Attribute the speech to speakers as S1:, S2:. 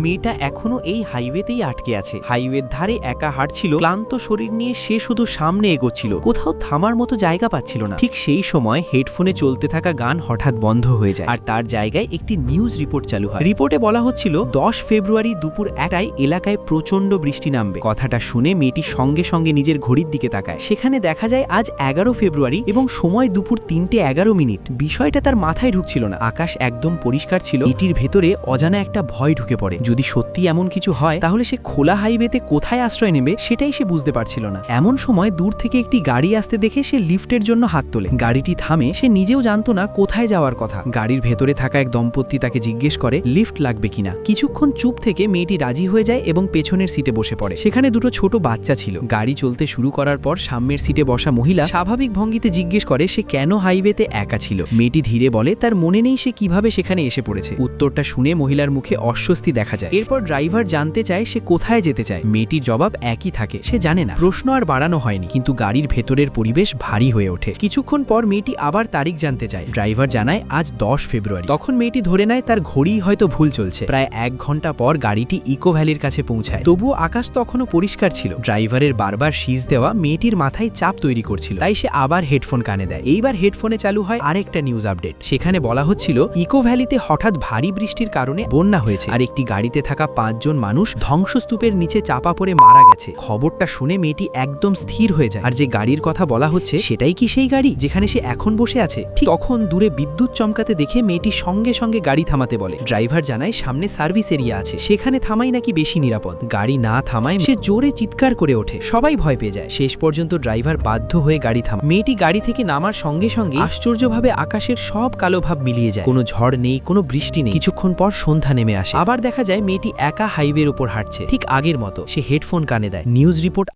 S1: মেয়েটা এখনো এই হাইওয়েতেই আটকে আছে। হাইওয়ের ধারে একা হাঁটছিল, ক্লান্ত শরীর নিয়ে সে শুধু সামনে এগোচ্ছিল, কোথাও থামার মতো জায়গা পাচ্ছিল না। ঠিক সেই সময় হেডফোনে চলতে থাকা গান হঠাৎ বন্ধ হয়ে যায়, আর তার জায়গায় একটি নিউজ রিপোর্ট চালু হয়। রিপোর্টে বলা হচ্ছিল 10 ফেব্রুয়ারি দুপুর 1টায় এলাকায় প্রচন্ড বৃষ্টি নামবে। কথাটা শুনে মেয়েটি সঙ্গে সঙ্গে নিজের ঘড়ির দিকে তাকায়। সেখানে দেখা যায় আজ 11 ফেব্রুয়ারি এবং সময় দুপুর 3:11। বিষয়টা তার মাথায় ঢুকছিল না। আকাশ একদম পরিষ্কার ছিল। মেয়েটির ভেতরে অজানা একটা ভয় ঢুকে পড়ে। যদি সত্যি এমন কিছু হয় তাহলে সে খোলা হাইওয়েতে কোথায় আশ্রয় নেবে সেটাই সে বুঝতে পারছিল না। এমন সময় দূর থেকে একটি গাড়ি আসতে দেখে সে লিফটের জন্য হাত তোলে। গাড়িটি থামে। সে নিজেও জানতো না কোথায় যাওয়ার কথা। গাড়ির ভেতরে থাকা এক দম্পতি তাকে জিজ্ঞেস করে লিফট লাগবে কিনা। কিছুক্ষণ চুপ থেকে মেয়েটি রাজি হয়ে যায় এবং পেছনের সিটে বসে পড়ে। সেখানে দুটো ছোট বাচ্চা ছিল। গাড়ি চলতে শুরু করার পর সামনের সিটে বসা মহিলা স্বাভাবিক ভঙ্গিতে জিজ্ঞেস করে সে কেন হাইওয়েতে একা ছিল। মেয়েটি ধীরে বলে তার মনে নেই সে কিভাবে সেখানে এসে পড়েছে। উত্তরটা শুনে মহিলার মুখে অস্বস্তি দেখা যায়। এরপর ড্রাইভার জানতে চায় সে কোথায় যেতে চায়। মেয়েটির জবাব একই থাকে, সে জানে না। প্রশ্ন আর বাড়ানো হয়নি, কিন্তু গাড়ির ভেতরের পরিবেশ ভারী হয়ে ওঠে। কিছুক্ষণ পর মেয়েটি আবার তারিখ জানতে চায়। ড্রাইভার জানায় আজ 10 ফেব্রুয়ারি। তখন মেয়েটি ধরে নেয় তার ঘড়ি হয়তো ভুল চলছে। প্রায় 1 ঘন্টা পর গাড়িটি ইকো ভ্যালির কাছে পৌঁছায়। তবুও আকাশ তখনও পরিষ্কার ছিল। ড্রাইভারের বারবার সিজ দেওয়া মেয়েটির মাথায় চাপ তৈরি করছিল, তাই সে আবার হেডফোন কানে দেয়। এইবার হেডফোনে চালু হয় আরেকটা নিউজ আপডেট। সেখানে বলা হচ্ছিল ইকো ভ্যালিতে হঠাৎ ভারী বৃষ্টির কারণে বন্যা হয়েছে, আর একটি গাড়িতে থাকা 5 জন মানুষ ধ্বংসস্তূপের নিচে চাপা পড়ে মারা গেছে। খবরটা শুনে মেয়েটি একদম স্থির হয়ে যায়। আর যে গাড়ির কথা বলা হচ্ছে সেটাই কি সেই গাড়ি যেখানে সে এখন বসে আছে? ঠিক তখন দূরে বিদ্যুৎ চমকাতে দেখে মেয়েটি সঙ্গে সঙ্গে গাড়ি থামাতে বলে। ড্রাইভার জানায় সামনে সার্ভিস এরিয়া আছে, সেখানে থামাই নাকি বেশি নিরাপদ। গাড়ি না থামায় সে জোরে চিৎকার করে ওঠে। সবাই ভয় পেয়ে যায়। শেষ পর্যন্ত ড্রাইভার বাধ্য হয়ে গাড়ি থামায়। মেয়েটি গাড়ি থেকে নামার সঙ্গে সঙ্গে আশ্চর্যভাবে আকাশের সব কালো ভাব মিলিয়ে যায়। কোনো ঝড় নেই, কোনো বৃষ্টি নেই। কিছুক্ষণ পর সন্ধ্যা নেমে আসে। আবার দেখা যায় মেয়েটি একা হাইওয়ের উপর হাঁটছে, ঠিক আগের মতো। সে হেডফোন কানে দেয়। News report